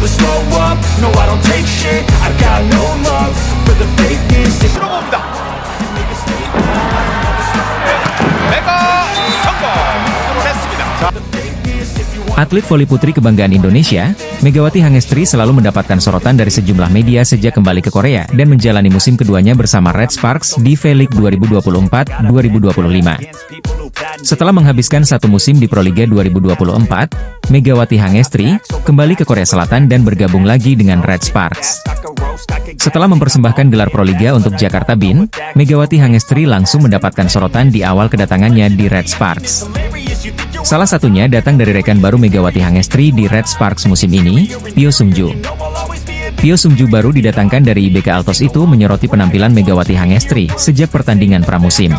never slow up, no I don't take shit, I got no love for the fakeness. 들어봅니다. 메가 성공! 뚫어냈습니다. Atlet voli putri kebanggaan Indonesia, Megawati Hangestri selalu mendapatkan sorotan dari sejumlah media sejak kembali ke Korea dan menjalani musim keduanya bersama Red Sparks di V-League 2024-2025. Setelah menghabiskan satu musim di Proliga 2024, Megawati Hangestri kembali ke Korea Selatan dan bergabung lagi dengan Red Sparks. Setelah mempersembahkan gelar Proliga untuk Jakarta Bin, Megawati Hangestri langsung mendapatkan sorotan di awal kedatangannya di Red Sparks. Salah satunya datang dari rekan baru Megawati Hangestri di Red Sparks musim ini, Pyo Sungju. Pyo Sungju baru didatangkan dari IBK Altos itu menyoroti penampilan Megawati Hangestri sejak pertandingan pramusim.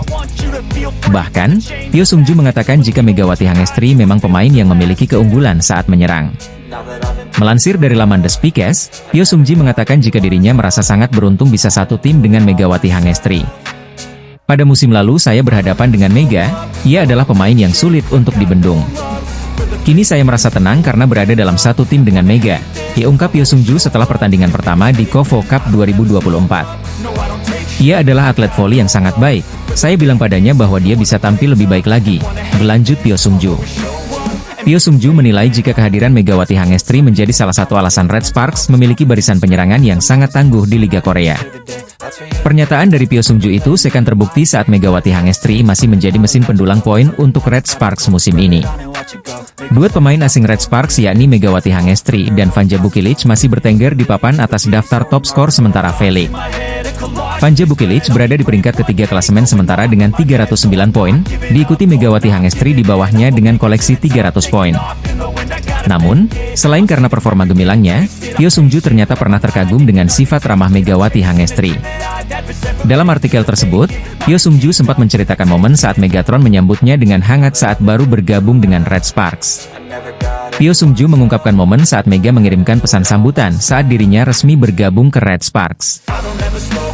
Bahkan, Pyo Sungju mengatakan jika Megawati Hangestri memang pemain yang memiliki keunggulan saat menyerang. Melansir dari laman The Speakers, Pyo Sungji mengatakan jika dirinya merasa sangat beruntung bisa satu tim dengan Megawati Hangestri. Pada musim lalu saya berhadapan dengan Mega, ia adalah pemain yang sulit untuk dibendung. Kini saya merasa tenang karena berada dalam satu tim dengan Mega, ungkap Pyo Sungju setelah pertandingan pertama di KOFO Cup 2024. Ia adalah atlet voli yang sangat baik, saya bilang padanya bahwa dia bisa tampil lebih baik lagi, berlanjut Pyo Sungju. Pyo Sungju menilai jika kehadiran Megawati Hangestri menjadi salah satu alasan Red Sparks memiliki barisan penyerangan yang sangat tangguh di Liga Korea. Pernyataan dari Pyo Sungju itu seakan terbukti saat Megawati Hangestri masih menjadi mesin pendulang poin untuk Red Sparks musim ini. Duet pemain asing Red Sparks yakni Megawati Hangestri dan Vanja Bukilic masih bertengger di papan atas daftar top skor sementara V-League. Vanja Bukilic berada di peringkat ketiga klasemen sementara dengan 309 poin, diikuti Megawati Hangestri di bawahnya dengan koleksi 300 poin. Namun, selain karena performa gemilangnya, Pyo Sungju ternyata pernah terkagum dengan sifat ramah Megawati Hangestri. Dalam artikel tersebut, Pyo Sungju sempat menceritakan momen saat Megatron menyambutnya dengan hangat saat baru bergabung dengan Red Sparks. Pyo Sungju mengungkapkan momen saat Mega mengirimkan pesan sambutan saat dirinya resmi bergabung ke Red Sparks.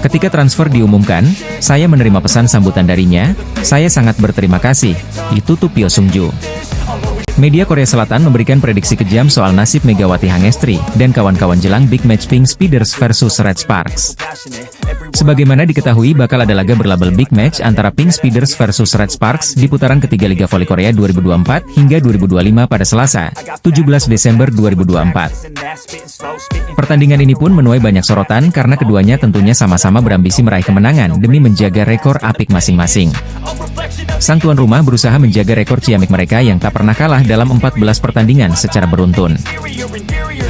Ketika transfer diumumkan, saya menerima pesan sambutan darinya, saya sangat berterima kasih, ditutup Pyo Sungju. Media Korea Selatan memberikan prediksi kejam soal nasib Megawati Hangestri dan kawan-kawan jelang Big Match Pink Speeders versus Red Sparks. Sebagaimana diketahui bakal ada laga berlabel Big Match antara Pink Speeders versus Red Sparks di putaran ketiga Liga Voli Korea 2024 hingga 2025 pada Selasa, 17 Desember 2024. Pertandingan ini pun menuai banyak sorotan karena keduanya tentunya sama-sama berambisi meraih kemenangan demi menjaga rekor apik masing-masing. Sang tuan rumah berusaha menjaga rekor ciamik mereka yang tak pernah kalah dalam 14 pertandingan secara beruntun.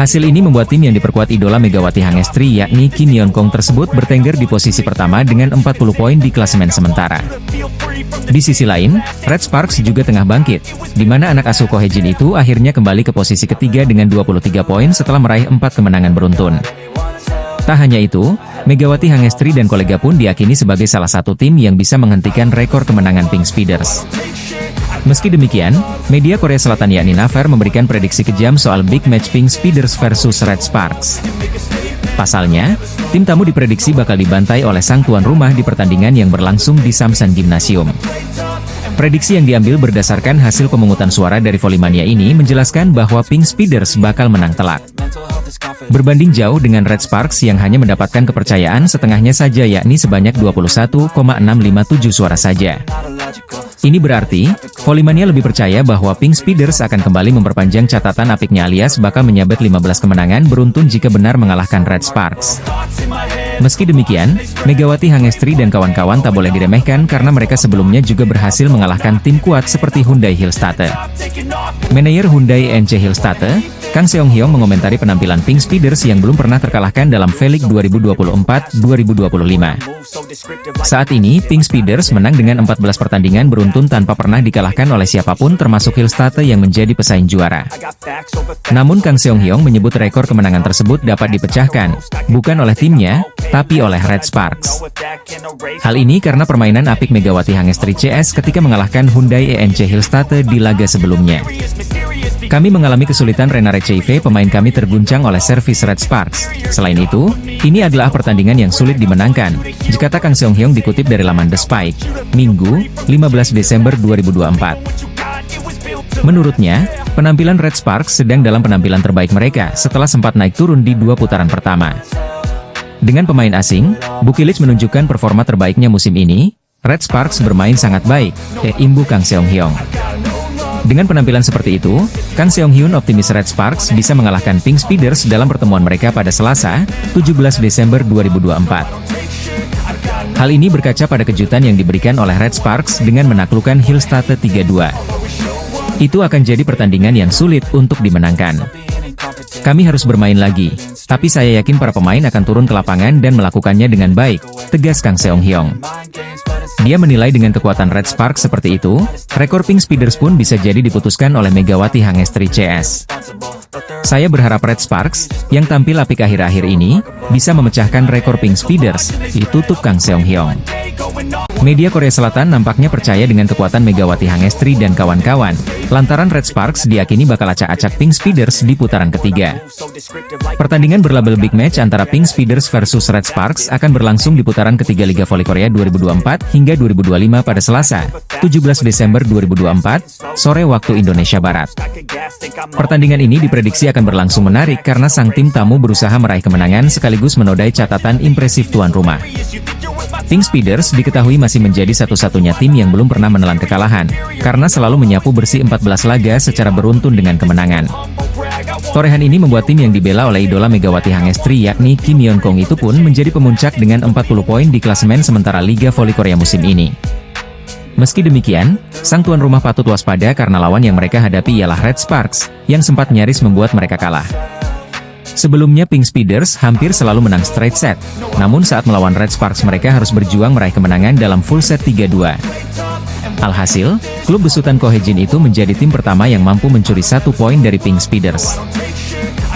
Hasil ini membuat tim yang diperkuat idola Megawati Hangestri yakni Kim Yeon Kong tersebut bertengger di posisi pertama dengan 40 poin di klasemen sementara. Di sisi lain, Red Sparks juga tengah bangkit, di mana anak asuh Ko Hye-jin itu akhirnya kembali ke posisi ketiga dengan 23 poin setelah meraih 4 kemenangan beruntun. Tak hanya itu, Megawati Hangestri dan kolega pun diyakini sebagai salah satu tim yang bisa menghentikan rekor kemenangan Pink Speeders. Meski demikian, media Korea Selatan yakni Naver memberikan prediksi kejam soal Big Match Pink Speeders versus Red Sparks. Pasalnya, tim tamu diprediksi bakal dibantai oleh sang tuan rumah di pertandingan yang berlangsung di Samsan Gymnasium. Prediksi yang diambil berdasarkan hasil pemungutan suara dari Volimania ini menjelaskan bahwa Pink Speeders bakal menang telak. Berbanding jauh dengan Red Sparks yang hanya mendapatkan kepercayaan setengahnya saja yakni sebanyak 21,657 suara saja. Ini berarti, Volimania lebih percaya bahwa Pink Speeders akan kembali memperpanjang catatan apiknya alias bakal menyabet 15 kemenangan beruntun jika benar mengalahkan Red Sparks. Meski demikian, Megawati Hangestri dan kawan-kawan tak boleh diremehkan karena mereka sebelumnya juga berhasil mengalahkan tim kuat seperti Hyundai Hillstatte. Manajer Hyundai NC Hillstatte, Kang Seong-hyung mengomentari penampilan Pink Speeders yang belum pernah terkalahkan dalam V-League 2024-2025. Saat ini, Pink Speeders menang dengan 14 pertandingan beruntun tanpa pernah dikalahkan oleh siapapun termasuk Hillstatte yang menjadi pesaing juara. Namun Kang Seong-hyung menyebut rekor kemenangan tersebut dapat dipecahkan, bukan oleh timnya, tapi oleh Red Sparks. Hal ini karena permainan apik Megawati Hangestri CS ketika mengalahkan Hyundai ENC Hillstatte di laga sebelumnya. Kami mengalami kesulitan Renare CV, pemain kami terguncang oleh servis Red Sparks. Selain itu, ini adalah pertandingan yang sulit dimenangkan, dikata Kang Seong-hyung dikutip dari laman The Spike, Minggu, 15 Desember 2024. Menurutnya, penampilan Red Sparks sedang dalam penampilan terbaik mereka setelah sempat naik turun di 2 putaran pertama. Dengan pemain asing, Bukilic menunjukkan performa terbaiknya musim ini. Red Sparks bermain sangat baik, imbu Kang Seong-hyun. Dengan penampilan seperti itu, Kang Seong-hyun optimis Red Sparks bisa mengalahkan Pink Speeders dalam pertemuan mereka pada Selasa, 17 Desember 2024. Hal ini berkaca pada kejutan yang diberikan oleh Red Sparks dengan menaklukkan Hillstate 3-2. Itu akan jadi pertandingan yang sulit untuk dimenangkan. Kami harus bermain lagi, tapi saya yakin para pemain akan turun ke lapangan dan melakukannya dengan baik, tegas Kang Seong-hyun. Dia menilai dengan kekuatan Red Sparks seperti itu, rekor Pink Speeders pun bisa jadi diputuskan oleh Megawati Hangestri CS. Saya berharap Red Sparks, yang tampil apik akhir-akhir ini, bisa memecahkan rekor Pink Speeders, ditutup Kang Seong-hyun. Media Korea Selatan nampaknya percaya dengan kekuatan Megawati Hangestri dan kawan-kawan, lantaran Red Sparks diyakini bakal acak-acak Pink Speeders di putaran ketiga. Pertandingan berlabel Big Match antara Pink Speeders versus Red Sparks akan berlangsung di putaran ketiga Liga Voli Korea 2024 hingga 2025 pada Selasa, 17 Desember 2024, sore waktu Indonesia Barat. Pertandingan ini diprediksi akan berlangsung menarik karena sang tim tamu berusaha meraih kemenangan sekaligus menodai catatan impresif tuan rumah. Pink Speeders diketahui masih menjadi satu-satunya tim yang belum pernah menelan kekalahan, karena selalu menyapu bersih 14 laga secara beruntun dengan kemenangan. Torehan ini membuat tim yang dibela oleh idola Megawati Hangestri yakni Kim Yeon-kong itu pun menjadi pemuncak dengan 40 poin di klasemen sementara Liga Voli Korea musim ini. Meski demikian, sang tuan rumah patut waspada karena lawan yang mereka hadapi ialah Red Sparks, yang sempat nyaris membuat mereka kalah. Sebelumnya Pink Speeders hampir selalu menang straight set, namun saat melawan Red Sparks mereka harus berjuang meraih kemenangan dalam full set 3-2. Alhasil, klub besutan Ko Hae-jin itu menjadi tim pertama yang mampu mencuri 1 poin dari Pink Speeders.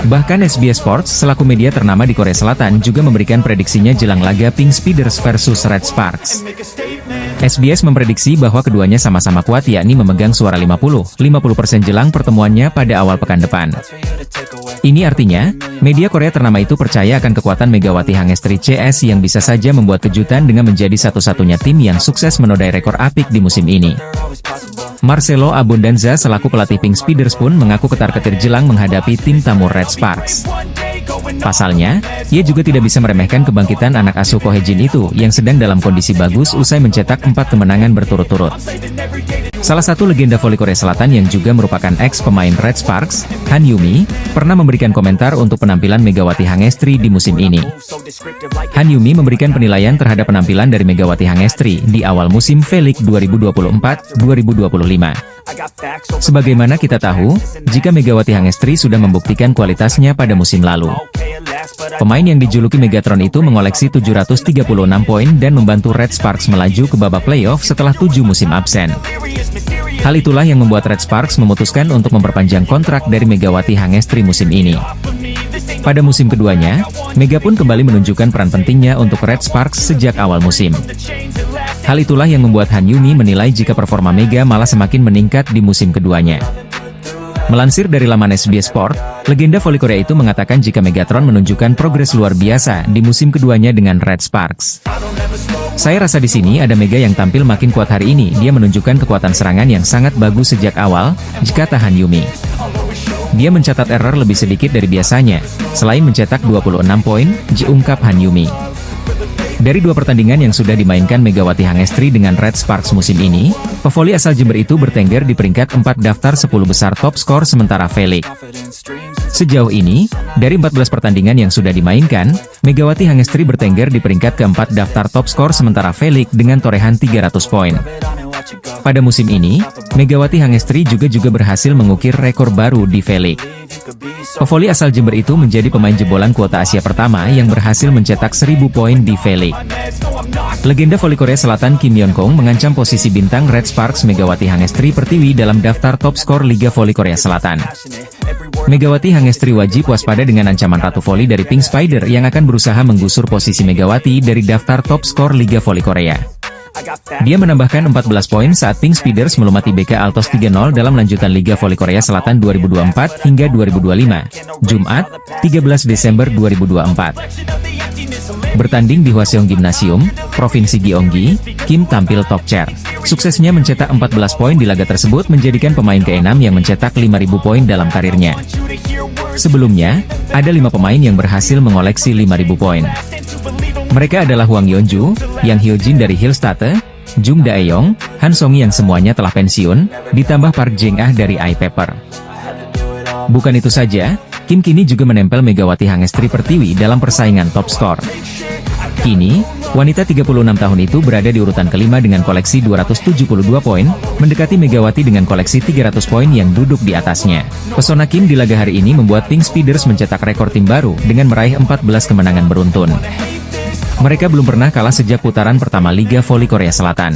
Bahkan SBS Sports selaku media ternama di Korea Selatan juga memberikan prediksinya jelang laga Pink Speeders versus Red Sparks. SBS memprediksi bahwa keduanya sama-sama kuat yakni memegang suara 50% jelang pertemuannya pada awal pekan depan. Ini artinya, media Korea ternama itu percaya akan kekuatan Megawati Hangestri CS yang bisa saja membuat kejutan dengan menjadi satu-satunya tim yang sukses menodai rekor apik di musim ini. Marcelo Abundanza selaku pelatih Pink Speeders pun mengaku ketar-ketir jelang menghadapi tim tamu Red Sparks. Pasalnya, ia juga tidak bisa meremehkan kebangkitan anak asuh Ko Hae-jin itu yang sedang dalam kondisi bagus usai mencetak 4 kemenangan berturut-turut. Salah satu legenda voli Korea Selatan yang juga merupakan ex-pemain Red Sparks, Han Yumi, pernah memberikan komentar untuk penampilan Megawati Hangestri di musim ini. Han Yumi memberikan penilaian terhadap penampilan dari Megawati Hangestri di awal musim V-League 2024-2025. Sebagaimana kita tahu, jika Megawati Hangestri sudah membuktikan kualitasnya pada musim lalu. Pemain yang dijuluki Megatron itu mengoleksi 736 poin dan membantu Red Sparks melaju ke babak playoff setelah 7 musim absen. Hal itulah yang membuat Red Sparks memutuskan untuk memperpanjang kontrak dari Megawati Hangestri musim ini. Pada musim keduanya, Mega pun kembali menunjukkan peran pentingnya untuk Red Sparks sejak awal musim. Hal itulah yang membuat Han Yumi menilai jika performa Mega malah semakin meningkat di musim keduanya. Melansir dari laman SBS Sport, legenda voli Korea itu mengatakan jika Megatron menunjukkan progres luar biasa di musim keduanya dengan Red Sparks. Saya rasa di sini ada Mega yang tampil makin kuat hari ini. Dia menunjukkan kekuatan serangan yang sangat bagus sejak awal, jika tahan Yumi. Dia mencatat error lebih sedikit dari biasanya, selain mencetak 26 poin, ungkap Han Yumi. Dari 2 pertandingan yang sudah dimainkan Megawati Hangestri dengan Red Sparks musim ini, pevoli asal Jember itu bertengger di peringkat 4 daftar 10 besar top skor sementara V-League. Sejauh ini, dari 14 pertandingan yang sudah dimainkan, Megawati Hangestri bertengger di peringkat keempat daftar top skor sementara V-League dengan torehan 300 poin. Pada musim ini, Megawati Hangestri juga berhasil mengukir rekor baru di V-League. Pevoli asal Jember itu menjadi pemain jebolan kuota Asia pertama yang berhasil mencetak 1000 poin di V-League. Legenda voli Korea Selatan Kim Yeon-kong mengancam posisi bintang Red Sparks Megawati Hangestri Pertiwi dalam daftar top skor Liga Voli Korea Selatan. Megawati Hangestri wajib waspada dengan ancaman Ratu Voli dari Pink Spider yang akan berusaha menggusur posisi Megawati dari daftar top skor Liga Voli Korea. Dia menambahkan 14 poin saat Pink Speeders melumati BK Altos 3-0 dalam lanjutan Liga Voli Korea Selatan 2024 hingga 2025, Jumat, 13 Desember 2024. Bertanding di Hwaseong Gymnasium, Provinsi Gyeonggi, Kim tampil top chair. Suksesnya mencetak 14 poin di laga tersebut menjadikan pemain ke-6 yang mencetak 5.000 poin dalam karirnya. Sebelumnya, ada 5 pemain yang berhasil mengoleksi 5.000 poin. Mereka adalah Hwang Yeonju, Yang Hyojin dari Hillstate, Jung Dae-yong, Han Song-yi yang semuanya telah pensiun, ditambah Park Jeng-ah dari iPaper. Bukan itu saja, Kim kini juga menempel Megawati Hangestri Pertiwi dalam persaingan top skor. Kini, wanita 36 tahun itu berada di urutan kelima dengan koleksi 272 poin, mendekati Megawati dengan koleksi 300 poin yang duduk di atasnya. Pesona Kim di laga hari ini membuat Pink Speeders mencetak rekor tim baru dengan meraih 14 kemenangan beruntun. Mereka belum pernah kalah sejak putaran pertama Liga Voli Korea Selatan.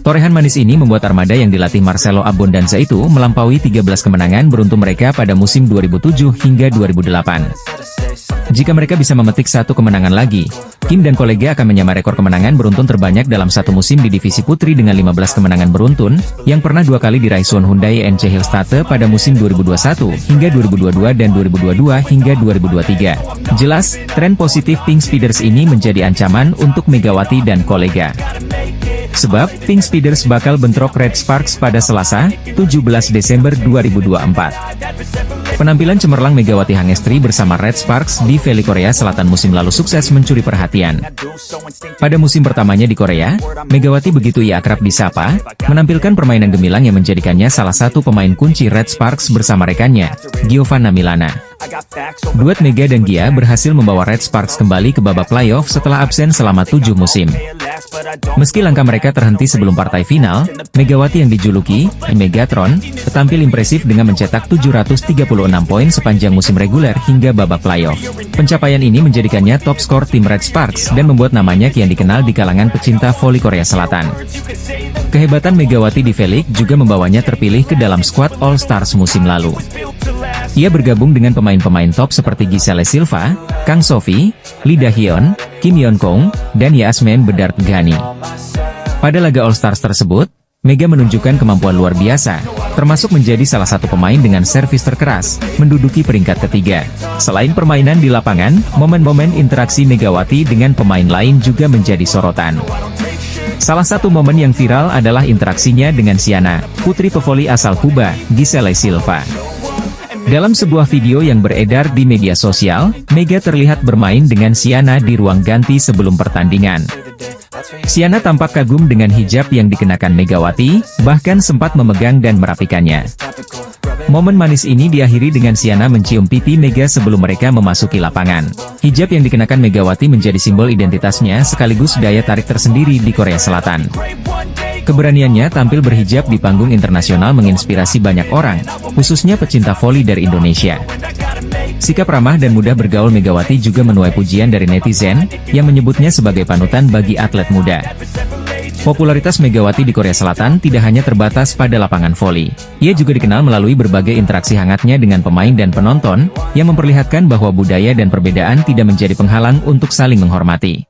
Torehan manis ini membuat armada yang dilatih Marcelo Abondanza itu melampaui 13 kemenangan beruntun mereka pada musim 2007 hingga 2008. Jika mereka bisa memetik satu kemenangan lagi, Kim dan kolega akan menyamai rekor kemenangan beruntun terbanyak dalam satu musim di divisi putri dengan 15 kemenangan beruntun, yang pernah 2 kali diraih Suwon Hyundai ENC Hillstate pada musim 2021 hingga 2022 dan 2022 hingga 2023. Jelas, tren positif Pink Speeders ini menjadi ancaman untuk Megawati dan kolega. Sebab, Pink Speeders bakal bentrok Red Sparks pada Selasa, 17 Desember 2024. Penampilan cemerlang Megawati Hangestri bersama Red Sparks di Voli Korea Selatan musim lalu sukses mencuri perhatian. Pada musim pertamanya di Korea, Megawati begitu ia akrab disapa, menampilkan permainan gemilang yang menjadikannya salah satu pemain kunci Red Sparks bersama rekannya, Giovanna Milana. Duet Mega dan Gia berhasil membawa Red Sparks kembali ke babak playoff setelah absen selama 7 musim. Meski langkah mereka terhenti sebelum partai final, Megawati yang dijuluki Megatron tampil impresif dengan mencetak 736 poin sepanjang musim reguler hingga babak playoff. Pencapaian ini menjadikannya top skor tim Red Sparks dan membuat namanya kian dikenal di kalangan pecinta voli Korea Selatan. Kehebatan Megawati di Velig juga membawanya terpilih ke dalam skuad All Stars musim lalu. Ia bergabung dengan pemain-pemain top seperti Giselle Silva, Kang Sophie, Lee Da-hyun, Kim Yeon-kong, dan Yasmin Bedard Ghani. Pada laga All Stars tersebut, Mega menunjukkan kemampuan luar biasa, termasuk menjadi salah satu pemain dengan servis terkeras, menduduki peringkat ketiga. Selain permainan di lapangan, momen-momen interaksi Megawati dengan pemain lain juga menjadi sorotan. Salah satu momen yang viral adalah interaksinya dengan Siana, putri pevoli asal Kuba, Giselle Silva. Dalam sebuah video yang beredar di media sosial, Mega terlihat bermain dengan Siana di ruang ganti sebelum pertandingan. Siana tampak kagum dengan hijab yang dikenakan Megawati, bahkan sempat memegang dan merapikannya. Momen manis ini diakhiri dengan Siana mencium pipi Mega sebelum mereka memasuki lapangan. Hijab yang dikenakan Megawati menjadi simbol identitasnya sekaligus daya tarik tersendiri di Korea Selatan. Keberaniannya tampil berhijab di panggung internasional menginspirasi banyak orang, khususnya pecinta voli dari Indonesia. Sikap ramah dan mudah bergaul Megawati juga menuai pujian dari netizen, yang menyebutnya sebagai panutan bagi atlet muda. Popularitas Megawati di Korea Selatan tidak hanya terbatas pada lapangan voli. Ia juga dikenal melalui berbagai interaksi hangatnya dengan pemain dan penonton, yang memperlihatkan bahwa budaya dan perbedaan tidak menjadi penghalang untuk saling menghormati.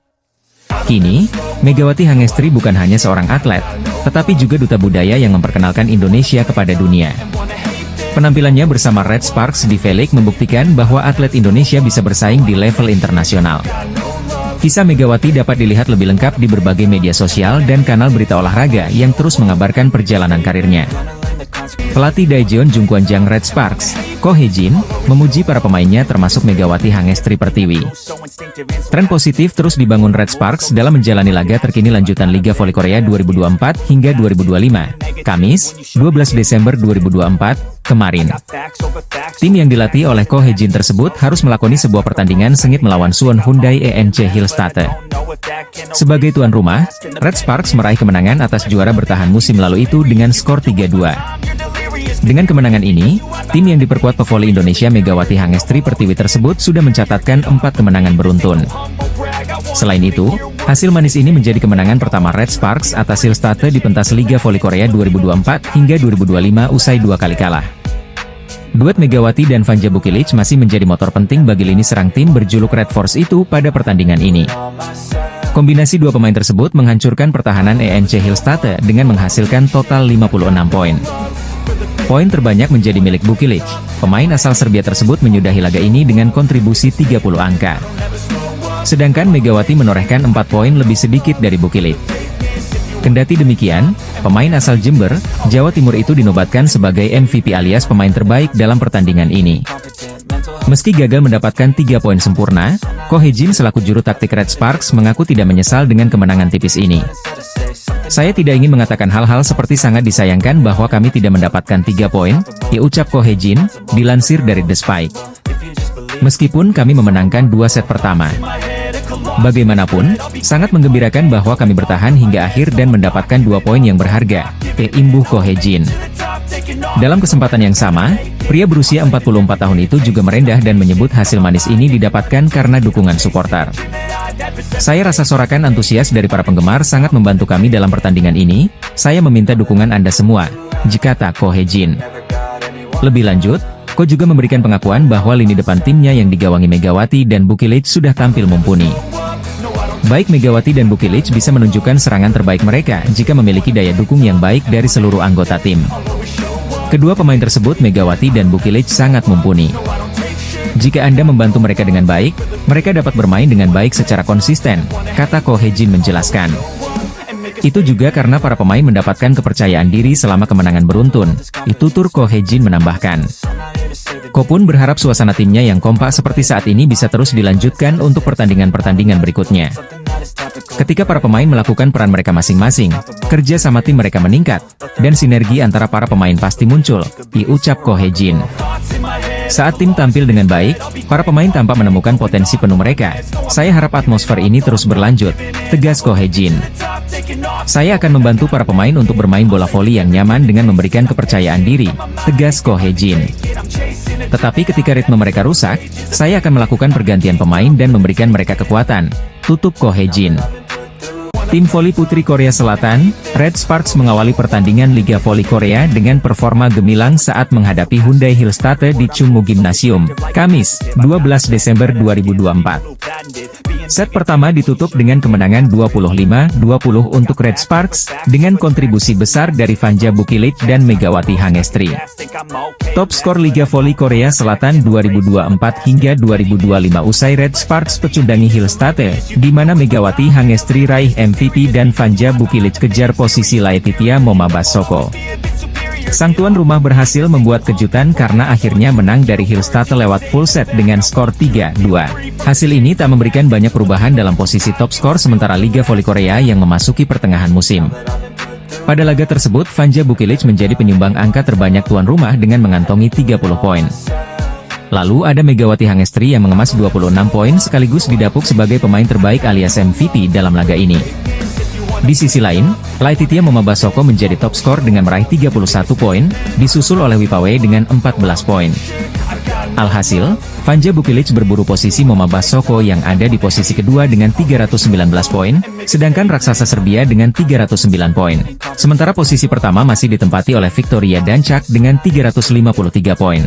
Kini, Megawati Hangestri bukan hanya seorang atlet, tetapi juga duta budaya yang memperkenalkan Indonesia kepada dunia. Penampilannya bersama Red Sparks di Velig membuktikan bahwa atlet Indonesia bisa bersaing di level internasional. Kisah Megawati dapat dilihat lebih lengkap di berbagai media sosial dan kanal berita olahraga yang terus mengabarkan perjalanan karirnya. Pelatih Daejeon Jungkwanjang Red Sparks, Ko Hye-jin, memuji para pemainnya termasuk Megawati Hangestri Pertiwi. Tren positif terus dibangun Red Sparks dalam menjalani laga terkini lanjutan Liga Voli Korea 2024 hingga 2025, Kamis, 12 Desember 2024, kemarin. Tim yang dilatih oleh Ko Hye-jin tersebut harus melakoni sebuah pertandingan sengit melawan Suwon Hyundai ENC Hillstate. Sebagai tuan rumah, Red Sparks meraih kemenangan atas juara bertahan musim lalu itu dengan skor 3-2. Dengan kemenangan ini, tim yang diperkuat pevoli Indonesia Megawati Hangestri Pertiwi tersebut sudah mencatatkan 4 kemenangan beruntun. Selain itu, hasil manis ini menjadi kemenangan pertama Red Sparks atas Hillstate di pentas Liga Voli Korea 2024 hingga 2025 usai 2 kali kalah. Duet Megawati dan Vanja Bukilic masih menjadi motor penting bagi lini serang tim berjuluk Red Force itu pada pertandingan ini. Kombinasi dua pemain tersebut menghancurkan pertahanan ENC Hillstate dengan menghasilkan total 56 poin. Poin terbanyak menjadi milik Bukilic. Pemain asal Serbia tersebut menyudahi laga ini dengan kontribusi 30 angka. Sedangkan Megawati menorehkan 4 poin lebih sedikit dari Bukilic. Kendati demikian, pemain asal Jember, Jawa Timur itu dinobatkan sebagai MVP alias pemain terbaik dalam pertandingan ini. Meski gagal mendapatkan 3 poin sempurna, Ko Hee-jin selaku juru taktik Red Sparks mengaku tidak menyesal dengan kemenangan tipis ini. Saya tidak ingin mengatakan hal-hal seperti sangat disayangkan bahwa kami tidak mendapatkan 3 poin, ucap Ko Hee-jin, dilansir dari The Spike. Meskipun kami memenangkan 2 set pertama. Bagaimanapun, sangat menggembirakan bahwa kami bertahan hingga akhir dan mendapatkan 2 poin yang berharga, imbuh Ko Hee-jin. Dalam kesempatan yang sama, pria berusia 44 tahun itu juga merendah dan menyebut hasil manis ini didapatkan karena dukungan supporter. Saya rasa sorakan antusias dari para penggemar sangat membantu kami dalam pertandingan ini, saya meminta dukungan Anda semua, jikata Ko Hee-jin. Lebih lanjut, Ko juga memberikan pengakuan bahwa lini depan timnya yang digawangi Megawati dan Bukilic sudah tampil mumpuni. Baik Megawati dan Bukilic bisa menunjukkan serangan terbaik mereka jika memiliki daya dukung yang baik dari seluruh anggota tim. Kedua pemain tersebut Megawati dan Bukilic sangat mumpuni. Jika Anda membantu mereka dengan baik, mereka dapat bermain dengan baik secara konsisten, kata Ko Hee-jin menjelaskan. Itu juga karena para pemain mendapatkan kepercayaan diri selama kemenangan beruntun, tutur Ko Hee-jin menambahkan. Ko pun berharap suasana timnya yang kompak seperti saat ini bisa terus dilanjutkan untuk pertandingan-pertandingan berikutnya. Ketika para pemain melakukan peran mereka masing-masing, kerja sama tim mereka meningkat, dan sinergi antara para pemain pasti muncul, ucap Ko Hee-jin. Saat tim tampil dengan baik, para pemain tampak menemukan potensi penuh mereka. Saya harap atmosfer ini terus berlanjut, tegas Ko Hee-jin. Saya akan membantu para pemain untuk bermain bola voli yang nyaman dengan memberikan kepercayaan diri, tegas Ko Hee-jin. Tetapi ketika ritme mereka rusak, saya akan melakukan pergantian pemain dan memberikan mereka kekuatan, tutup Ko Hee-jin. Tim voli putri Korea Selatan, Red Sparks mengawali pertandingan Liga Voli Korea dengan performa gemilang saat menghadapi Hyundai Hillstatte di Chungmu Gymnasium, Kamis, 12 Desember 2024. Set pertama ditutup dengan kemenangan 25-20 untuk Red Sparks, dengan kontribusi besar dari Vanja Bukilic dan Megawati Hangestri. Top skor Liga Voli Korea Selatan 2024 hingga 2025 usai Red Sparks pecundangi Hillstatte, di mana Megawati Hangestri raih MVP dan Vanja Bukilic kejar posisi Laetitia Momabasoko. Sang tuan rumah berhasil membuat kejutan karena akhirnya menang dari Hillstatte lewat full set dengan skor 3-2. Hasil ini tak memberikan banyak perubahan dalam posisi top skor sementara Liga Voli Korea yang memasuki pertengahan musim. Pada laga tersebut Vanja Bukilic menjadi penyumbang angka terbanyak tuan rumah dengan mengantongi 30 poin. Lalu ada Megawati Hangestri yang mengemas 26 poin sekaligus didapuk sebagai pemain terbaik alias MVP dalam laga ini. Di sisi lain, Laetitia Momabasoko menjadi top skor dengan meraih 31 poin, disusul oleh Wipawe dengan 14 poin. Alhasil, Vanja Bukilic berburu posisi Momabasoko yang ada di posisi kedua dengan 319 poin, sedangkan raksasa Serbia dengan 309 poin. Sementara posisi pertama masih ditempati oleh Victoria Dancak dengan 353 poin.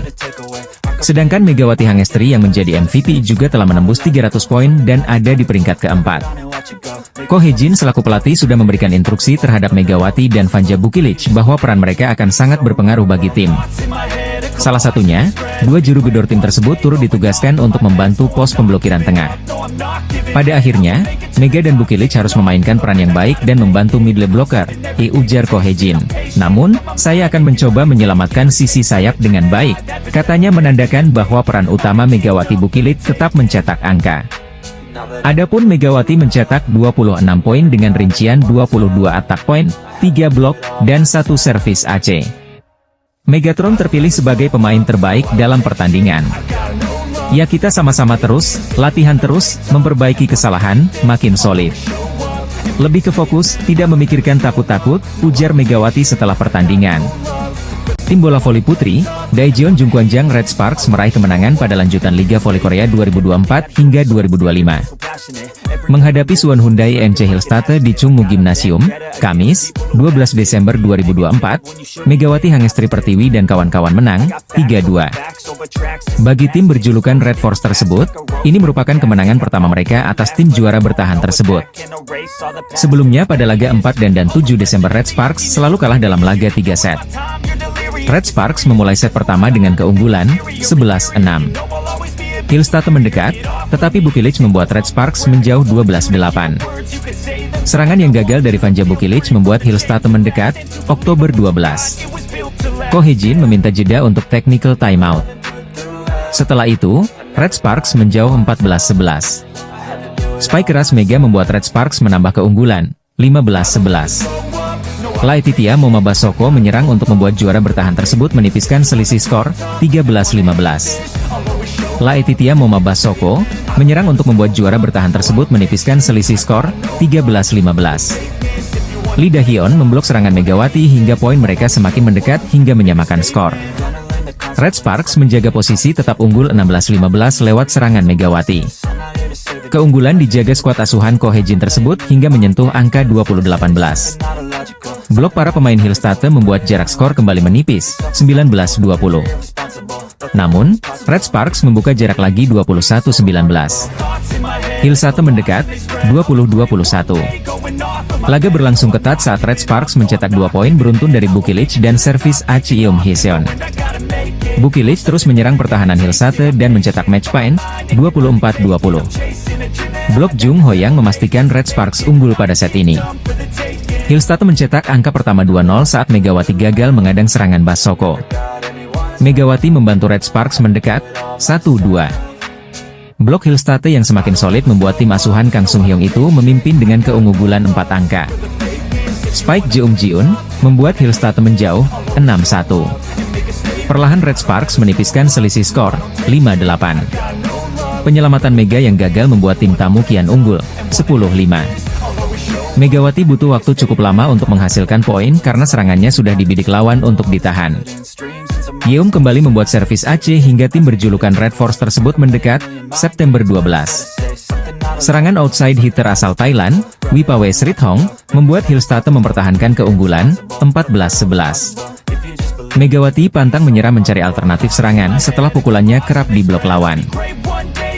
Sedangkan Megawati Hangestri yang menjadi MVP juga telah menembus 300 poin dan ada di peringkat keempat. Ko Hee-jin selaku pelatih sudah memberikan instruksi terhadap Megawati dan Vanja Bukilic bahwa peran mereka akan sangat berpengaruh bagi tim. Salah satunya, dua juru gedor tim tersebut turut ditugaskan untuk membantu pos pemblokiran tengah. Pada akhirnya, Mega dan Bukilic harus memainkan peran yang baik dan membantu middle blocker, ujar Ko Hee-jin. Namun, saya akan mencoba menyelamatkan sisi sayap dengan baik, katanya menandakan bahwa peran utama Megawati Bukilic tetap mencetak angka. Adapun Megawati mencetak 26 poin dengan rincian 22 attack point, 3 blok, dan 1 servis AC. Megatron terpilih sebagai pemain terbaik dalam pertandingan. Ya kita sama-sama terus, latihan terus, memperbaiki kesalahan, makin solid. Lebih ke fokus, tidak memikirkan takut-takut, ujar Megawati setelah pertandingan. Tim bola voli putri, Daejeon Jungkwanjang Red Sparks meraih kemenangan pada lanjutan Liga Voli Korea 2024 hingga 2025. Menghadapi Suwon Hyundai MC Hillstatte di Chungmu Gymnasium, Kamis, 12 Desember 2024, Megawati Hangestri Pertiwi dan kawan-kawan menang, 3-2. Bagi tim berjulukan Red Force tersebut, ini merupakan kemenangan pertama mereka atas tim juara bertahan tersebut. Sebelumnya pada laga 4 dan 7 Desember Red Sparks selalu kalah dalam laga 3 set. Red Sparks memulai set pertama dengan keunggulan, 11-6. Hillstate mendekat, tetapi Bukilic membuat Red Sparks menjauh 12-8. Serangan yang gagal dari Vanja Bukilic membuat Hillstate mendekat, Oktober 12. Ko Hee-jin meminta jeda untuk technical timeout. Setelah itu, Red Sparks menjauh 14-11. Spike keras Mega membuat Red Sparks menambah keunggulan, 15-11. Laetitia Momabasoko menyerang untuk membuat juara bertahan tersebut menipiskan selisih skor, 13-15. Laetitia Momabasoko menyerang untuk membuat juara bertahan tersebut menipiskan selisih skor, 13-15. Lee Da-hyun memblok serangan Megawati hingga poin mereka semakin mendekat hingga menyamakan skor. Red Sparks menjaga posisi tetap unggul 16-15 lewat serangan Megawati. Keunggulan dijaga skuad asuhan Ko Hee-jin tersebut hingga menyentuh angka 20-18. Blok para pemain Hillstate membuat jarak skor kembali menipis, 19-20. Namun, Red Sparks membuka jarak lagi 21-19. Hillstate mendekat, 20-21. Laga berlangsung ketat saat Red Sparks mencetak 2 poin beruntun dari Bukilic dan servis Ah Cheom Hee-seon. Bukilic terus menyerang pertahanan Hillstate dan mencetak match point, 24-20. Blok Jung Ho-yang memastikan Red Sparks unggul pada set ini. Hillstate mencetak angka pertama 2-0 saat Megawati gagal mengadang serangan Basoko. Megawati membantu Red Sparks mendekat, 1-2. Blok Hillstate yang semakin solid membuat tim asuhan Kang Sung Hyung itu memimpin dengan keunggulan 4 angka. Spike Jeong-jiun membuat Hillstate menjauh, 6-1. Perlahan Red Sparks menipiskan selisih skor, 5-8. Penyelamatan Mega yang gagal membuat tim tamu kian unggul, 10-5. Megawati butuh waktu cukup lama untuk menghasilkan poin karena serangannya sudah dibidik lawan untuk ditahan. Yeom kembali membuat servis Aceh hingga tim berjulukan Red Force tersebut mendekat, September 12. Serangan outside hitter asal Thailand, Wipawe Srithong, membuat Hillstate mempertahankan keunggulan, 14-11. Megawati pantang menyerah mencari alternatif serangan setelah pukulannya kerap diblok lawan.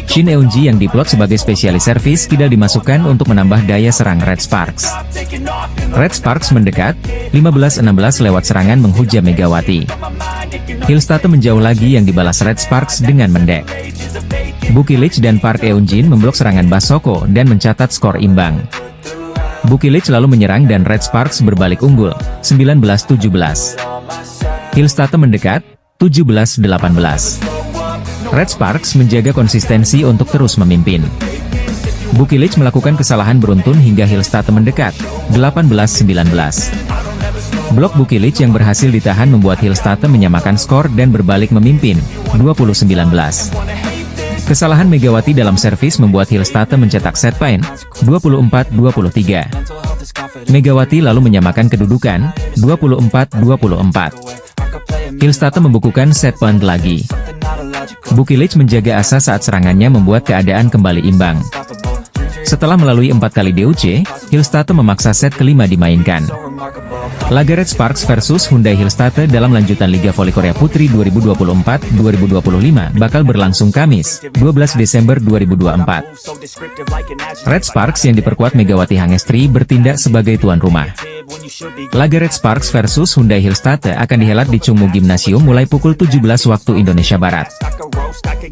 Shin Eun-ji yang diplot sebagai spesialis servis tidak dimasukkan untuk menambah daya serang Red Sparks. Red Sparks mendekat, 15-16 lewat serangan menghujam Megawati. Hillstate menjauh lagi yang dibalas Red Sparks dengan mendek. Bukilic dan Park Eun-jin memblok serangan Basoko dan mencatat skor imbang. Bukilic lalu menyerang dan Red Sparks berbalik unggul, 19-17. Hillstate mendekat, 17-18. Red Sparks menjaga konsistensi untuk terus memimpin. Bukilic melakukan kesalahan beruntun hingga Hillstate mendekat, 18-19. Blok Bukilic yang berhasil ditahan membuat Hillstate menyamakan skor dan berbalik memimpin, 20-19. Kesalahan Megawati dalam servis membuat Hillstate mencetak set point, 24-23. Megawati lalu menyamakan kedudukan, 24-24. Hillstate membukukan set point lagi. Bukilic menjaga asa saat serangannya membuat keadaan kembali imbang. Setelah melalui 4 kali DOC, Hillstate memaksa set kelima dimainkan. Laga Red Sparks versus Hyundai Hillstate dalam lanjutan Liga Voli Korea Putri 2024-2025 bakal berlangsung Kamis, 12 Desember 2024. Red Sparks yang diperkuat Megawati Hangestri bertindak sebagai tuan rumah. Laga Red Sparks versus Hyundai Hillstate akan dihelat di Chungmu Gymnasium mulai pukul 17 waktu Indonesia Barat.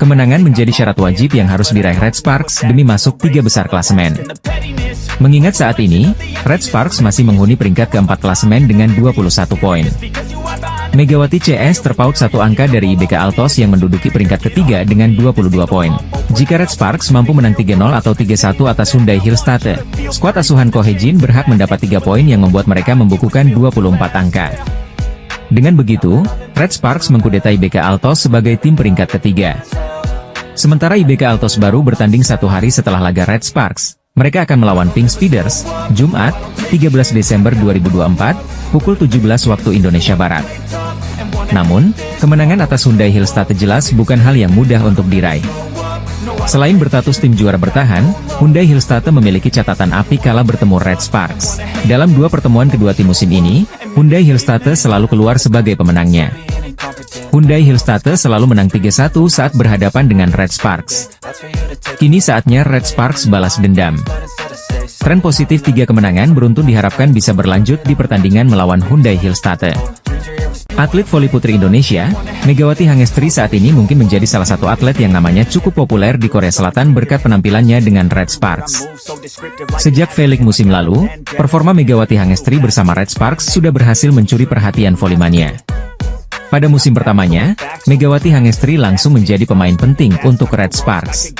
Kemenangan menjadi syarat wajib yang harus diraih Red Sparks demi masuk 3 besar klasemen. Mengingat saat ini, Red Sparks masih menghuni peringkat keempat klasemen dengan 21 poin. Megawati CS terpaut satu angka dari IBK Altos yang menduduki peringkat ketiga dengan 22 poin. Jika Red Sparks mampu menang 3-0 atau 3-1 atas Hyundai Hillstate, skuad asuhan Ko Hee-jin berhak mendapat 3 poin yang membuat mereka membukukan 24 angka. Dengan begitu, Red Sparks mengkudeta IBK Altos sebagai tim peringkat ketiga. Sementara IBK Altos baru bertanding 1 hari setelah laga Red Sparks. Mereka akan melawan Pink Speeders, Jumat, 13 Desember 2024, pukul 17 waktu Indonesia Barat. Namun, kemenangan atas Hyundai Hillstate jelas bukan hal yang mudah untuk diraih. Selain berstatus tim juara bertahan, Hyundai Hillstate memiliki catatan apik kala bertemu Red Sparks. Dalam 2 pertemuan kedua tim musim ini, Hyundai Hillstate selalu keluar sebagai pemenangnya. Hyundai Hillstate selalu menang 3-1 saat berhadapan dengan Red Sparks. Kini saatnya Red Sparks balas dendam. Tren positif 3 kemenangan beruntun diharapkan bisa berlanjut di pertandingan melawan Hyundai Hillstate. Atlet voli putri Indonesia, Megawati Hangestri saat ini mungkin menjadi salah satu atlet yang namanya cukup populer di Korea Selatan berkat penampilannya dengan Red Sparks. Sejak V-League musim lalu, performa Megawati Hangestri bersama Red Sparks sudah berhasil mencuri perhatian volleyman. Pada musim pertamanya, Megawati Hangestri langsung menjadi pemain penting untuk Red Sparks.